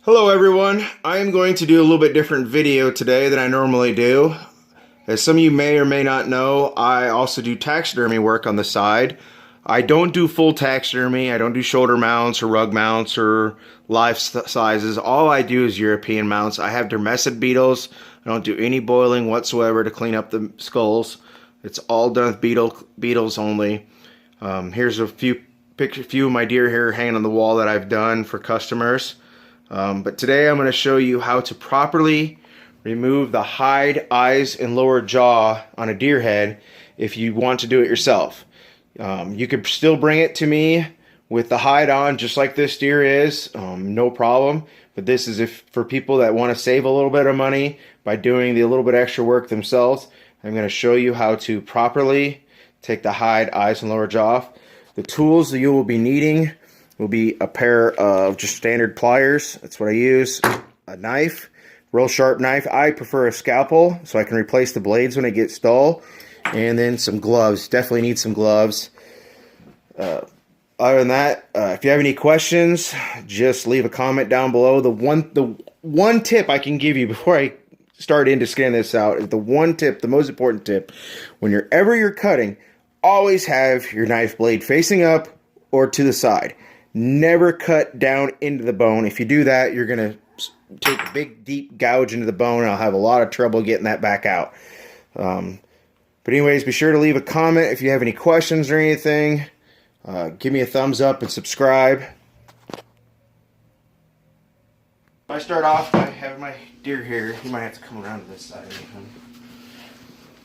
Hello everyone, I am going to do a little bit different video today than I normally do. As some of you may or may not know, I also do taxidermy work on the side. I don't do full taxidermy, I don't do shoulder mounts or rug mounts or life sizes. All I do is European mounts. I have dermestid beetles. I don't do any boiling whatsoever to clean up the skulls. It's all done with beetles only. Here's a few of my deer here hanging on the wall that I've done for customers. But today I'm going to show you how to properly remove the hide, eyes, and lower jaw on a deer head if you want to do it yourself. You could still bring it to me with the hide on just like this deer is, no problem. But this is for people that want to save a little bit of money by doing a little bit extra work themselves. I'm going to show you how to properly take the hide, eyes, and lower jaw off. The tools that you will be needing will be a pair of just standard pliers. That's what I use. A knife, real sharp knife. I prefer a scalpel so I can replace the blades when it gets dull. And then some gloves. Definitely need some gloves. Other than that, if you have any questions, just leave a comment down below. The one tip I can give you before I start into scanning this out is the one tip, the most important tip. Whenever you're cutting, always have your knife blade facing up or to the side. Never cut down into the bone. If you do that, you're going to take a big, deep gouge into the bone, and I'll have a lot of trouble getting that back out. But anyways, be sure to leave a comment if you have any questions or anything. Give me a thumbs up and subscribe. I start off by having my deer here. You might have to come around to this side.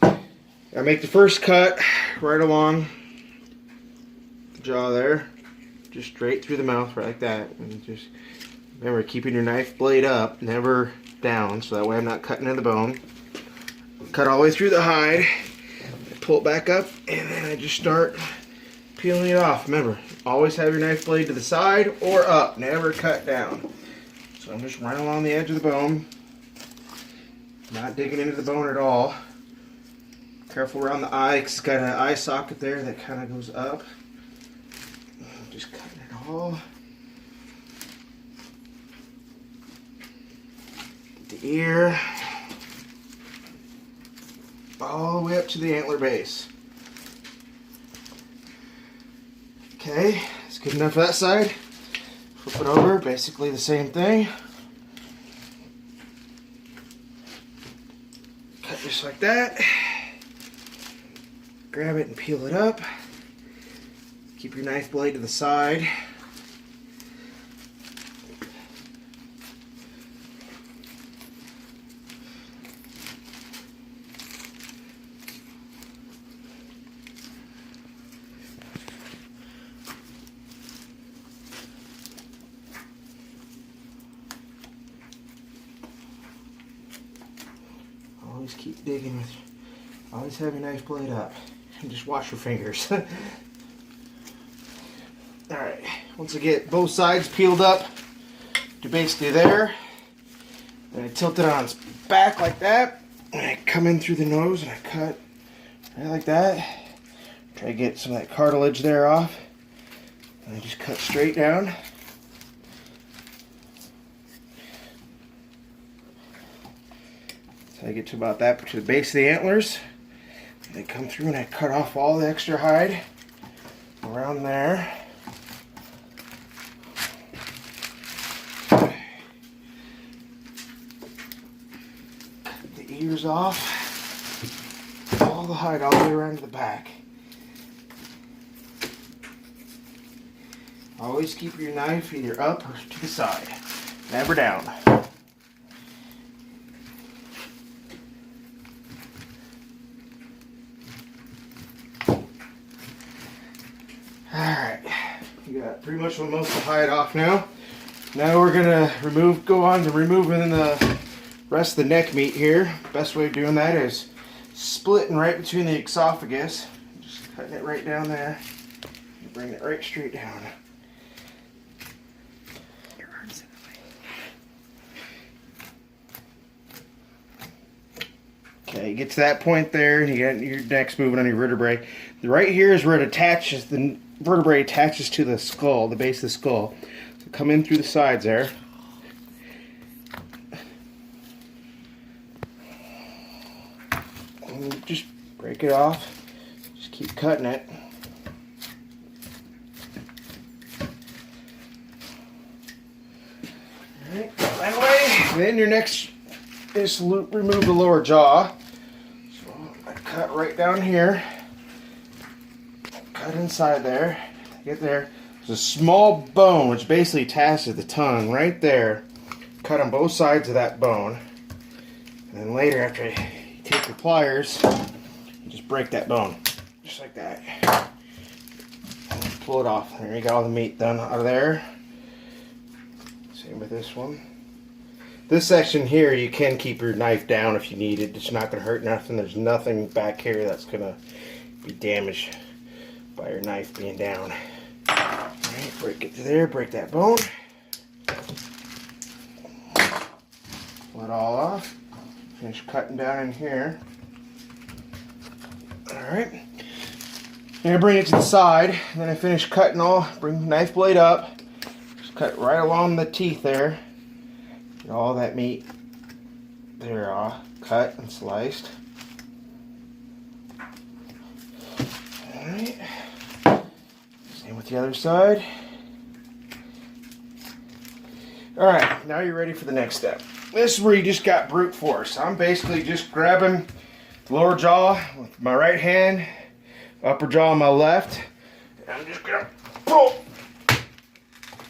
I make the first cut right along the jaw there. Just straight through the mouth, right like that. And just remember, keeping your knife blade up, never down, so that way I'm not cutting into the bone. Cut all the way through the hide, pull it back up, and then I just start peeling it off. Remember, always have your knife blade to the side or up, never cut down. So I'm just running along the edge of the bone, not digging into the bone at all. Careful around the eye, because it's got an eye socket there that kind of goes up. Just cutting it all. The ear. All the way up to the antler base. Okay, it's good enough for that side. Flip it over, basically the same thing. Cut just like that. Grab it and peel it up. Keep your knife blade to the side. Always keep digging with, always have your knife blade up. And just wash your fingers. Alright, once I get both sides peeled up to basically there, then I tilt it on its back like that, and I come in through the nose and I cut right like that. Try to get some of that cartilage there off, and I just cut straight down. So I get to about that, to the base of the antlers. And I come through and I cut off all the extra hide around there. Ears off, all the hide all the way around to the back. Always keep your knife either up or to the side, never down. Alright, you got pretty much most of the hide off now. Now we're gonna go on to removing the rest of the neck meat here. Best way of doing that is splitting right between the esophagus. Just cutting it right down there. And bring it right straight down. Your arms in the way. Okay, get to that point there, and you got your neck's moving on your vertebrae. Right here is where it attaches, the vertebrae attaches to the skull, the base of the skull. So come in through the sides there. break it off. Just keep cutting it. Alright, that way. Then your next is remove the lower jaw. So I cut right down here. Cut inside there. Get there. There's a small bone which basically attaches the tongue right there. Cut on both sides of that bone. And then later, after you take your pliers, you just break that bone. Just like that. And pull it off. There you got all the meat done out of there. Same with this one. This section here, you can keep your knife down if you need it. It's not going to hurt nothing. There's nothing back here that's going to be damaged by your knife being down. Alright, break it to there, break that bone. Pull it all off. Finish cutting down in here. Alright. I'm going to bring it to the side. And then I finish cutting bring the knife blade up. Just cut right along the teeth there. Get all that meat there all cut and sliced. Alright. Same with the other side. Alright, now you're ready for the next step. This is where you just got brute force. I'm basically just grabbing the lower jaw with my right hand, upper jaw on my left, and I'm just gonna pull.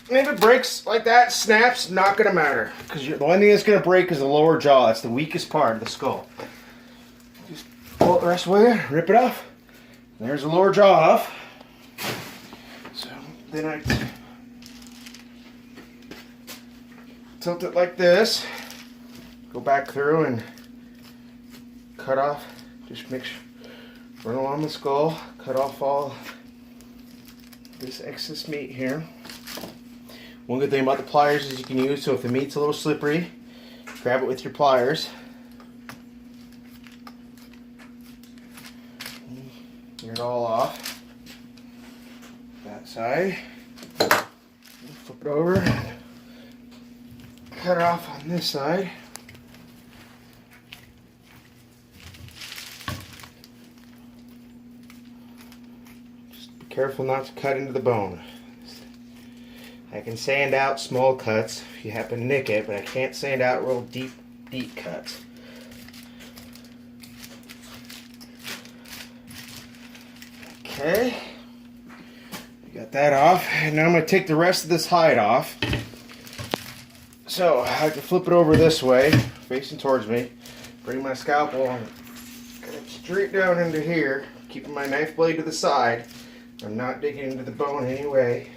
And if it breaks like that, snaps, not gonna matter. Because the only thing that's gonna break is the lower jaw. That's the weakest part of the skull. Just pull it the rest of the way, rip it off. There's the lower jaw off. So then I tilt it like this. Go back through and cut off. Just make sure, run along the skull, cut off all this excess meat here. One good thing about the pliers is you can use, so if the meat's a little slippery, grab it with your pliers. Get it all off. That side. Flip it over. Cut it off on this side. Just be careful not to cut into the bone. I can sand out small cuts if you happen to nick it, but I can't sand out real deep cuts. Okay, you got that off, and now I'm going to take the rest of this hide off. So I can flip it over this way, facing towards me, bring my scalpel and cut it straight down into here, keeping my knife blade to the side. I'm not digging into the bone anyway.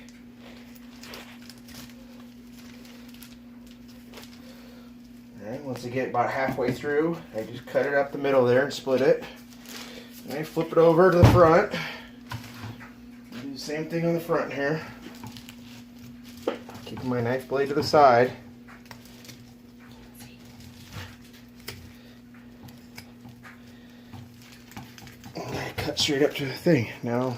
Alright, once I get about halfway through, I just cut it up the middle there and split it. And I flip it over to the front. Do the same thing on the front here. Keeping my knife blade to the side. And I cut straight up to the thing. Now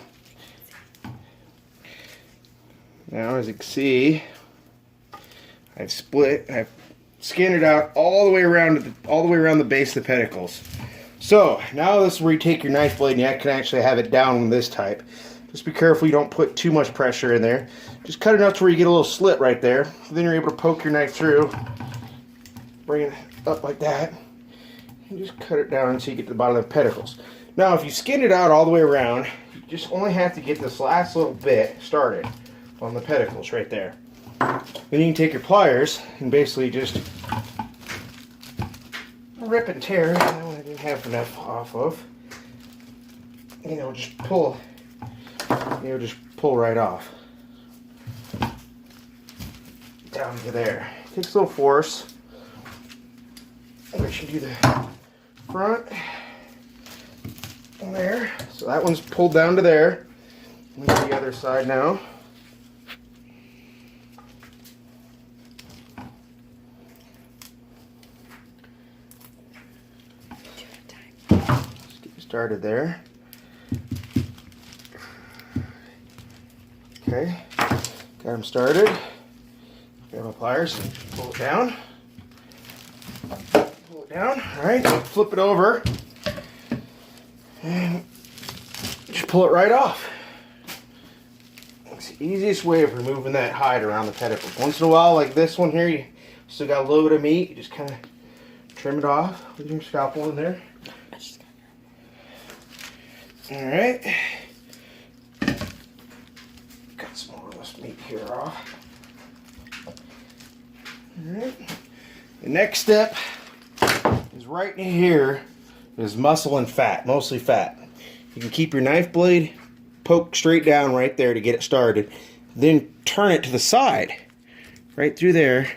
as you can see, I've skinned it out all the way around the base of the pedicles. So now this is where you take your knife blade and you can actually have it down this type. Just be careful you don't put too much pressure in there. Just cut enough to where you get a little slit right there. Then you're able to poke your knife through, bring it up like that, and just cut it down until you get to the bottom of the pedicles. Now if you skin it out all the way around, you just only have to get this last little bit started on the pedicles right there. Then you can take your pliers and basically just rip and tear. That one I didn't have enough off of. Just pull. Just pull right off. Down to there. Takes a little force. We should do the front. There. So that one's pulled down to there. And the other side now. Started there. Okay, got them started. Grab my pliers and pull it down. Pull it down. All right, flip it over. And just pull it right off. It's the easiest way of removing that hide around the pedicles. Once in a while, like this one here, you still got a little bit of meat. You just kind of trim it off with your scalpel in there. Alright. Got some more of this meat here off. Alright. The next step is right in here is muscle and fat, mostly fat. You can keep your knife blade poked straight down right there to get it started. Then turn it to the side, right through there,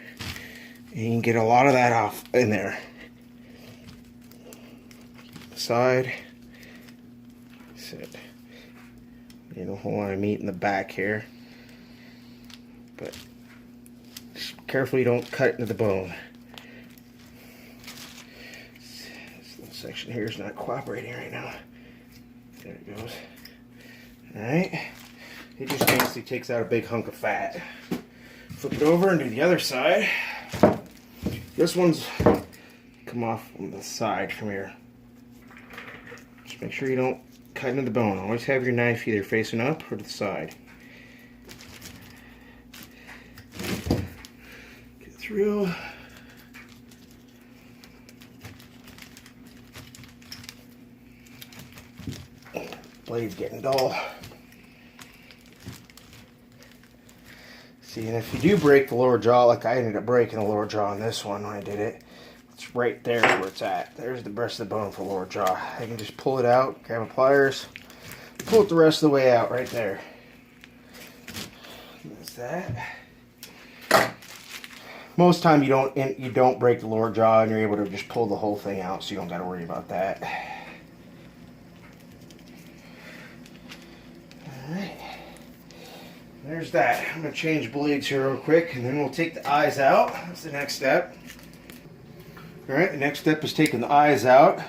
and you can get a lot of that off in there. Side. Sit. You know, a whole lot of meat in the back here, but just carefully don't cut into the bone. This little section here is not cooperating right now. There it goes. Alright, it just basically takes out a big hunk of fat. Flip it over and do the other side. This one's come off on the side from here. Just make sure you don't cut into the bone. Always have your knife either facing up or to the side. Get through. Blade's getting dull. See, and if you do break the lower jaw, like I ended up breaking the lower jaw on this one when I did it, it's right there where it's at. There's the rest of the bone for the lower jaw. I can just pull it out, grab my pliers, pull it the rest of the way out right there. That's that. Most time you don't break the lower jaw, and you're able to just pull the whole thing out, so you don't got to worry about that. Alright, there's that. I'm going to change blades here real quick, and then we'll take the eyes out. That's the next step. Alright, the next step is taking the eyes out.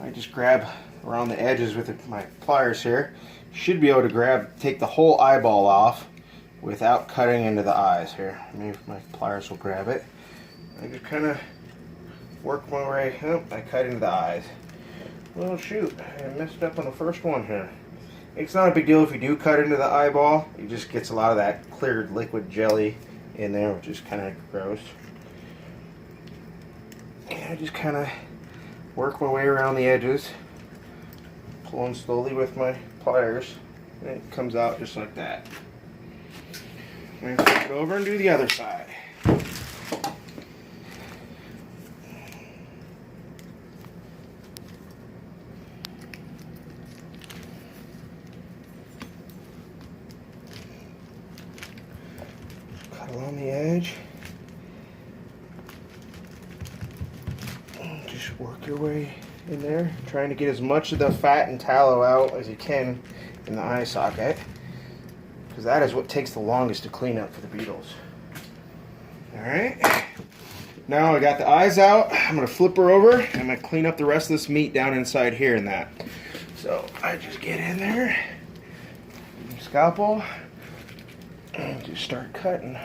I just grab around the edges with my pliers here. Should be able to take the whole eyeball off without cutting into the eyes here. Maybe my pliers will grab it. I just kind of work my way up. I cut into the eyes. Well, shoot, I messed up on the first one here. It's not a big deal if you do cut into the eyeball. It just gets a lot of that cleared liquid jelly in there, which is kind of gross. And I just kind of work my way around the edges, pulling slowly with my pliers, and it comes out just like that. I'm going to flip it over and do the other side. Along the edge. Just work your way in there, trying to get as much of the fat and tallow out as you can in the eye socket, because that is what takes the longest to clean up for the beetles. Alright, now I got the eyes out. I'm going to flip her over, and I'm going to clean up the rest of this meat down inside here and that. So I just get in there, scalpel, and just start cutting.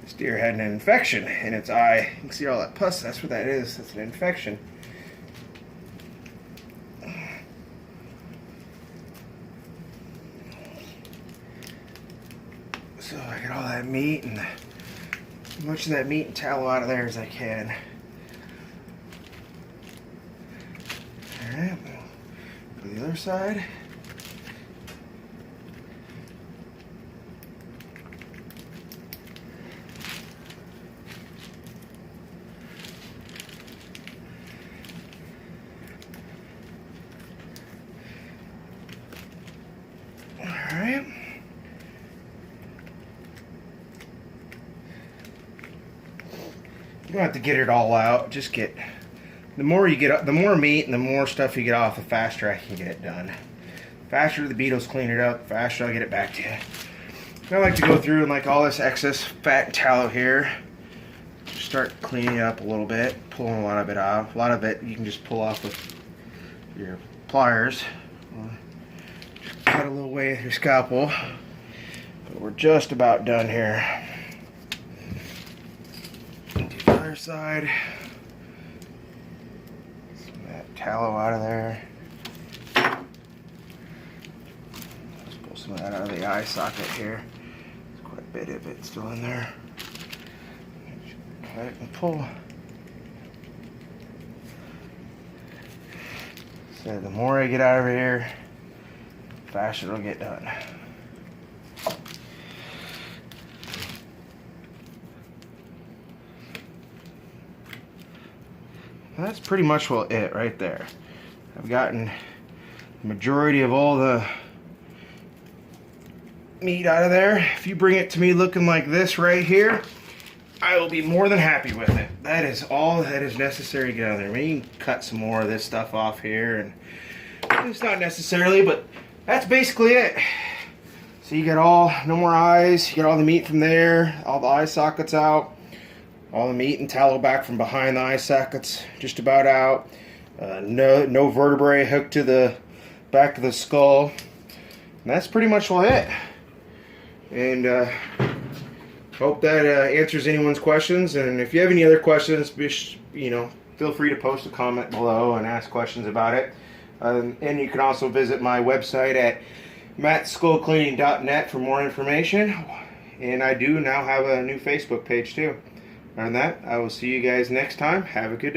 This deer had an infection in its eye. You can see all that pus. That's what that is. That's an infection. So I get all that meat and as much of that meat and tallow out of there as I can. Alright, go to the other side. Alright. You don't have to get it all out. Just get the more meat and the more stuff you get off, the faster I can get it done. The faster the beetles clean it up, the faster I'll get it back to you. I like to go through and like all this excess fat and tallow here, just start cleaning it up a little bit, pulling a lot of it off. A lot of it you can just pull off with your pliers. cut a little way with your scalpel. But we're just about done here. Do the other side. Some of that tallow out of there. Let's pull some of that out of the eye socket here. There's quite a bit of it still in there. Cut it and pull. So the more I get out of here, the faster it'll get done. That's pretty much well it right there. I've gotten the majority of all the meat out of there. If you bring it to me looking like this right here, I will be more than happy with it. That is all that is necessary to get out of there. I mean, you can cut some more of this stuff off here, and it's not necessarily, but that's basically it. So you get no more eyes, you get all the meat from there, all the eye sockets out, all the meat and tallow back from behind the eye sockets, just about out. No vertebrae hooked to the back of the skull. And that's pretty much all it. And hope that answers anyone's questions. And if you have any other questions, feel free to post a comment below and ask questions about it. And you can also visit my website at mattskullcleaning.net for more information. And I do now have a new Facebook page too. Other than that, I will see you guys next time. Have a good day.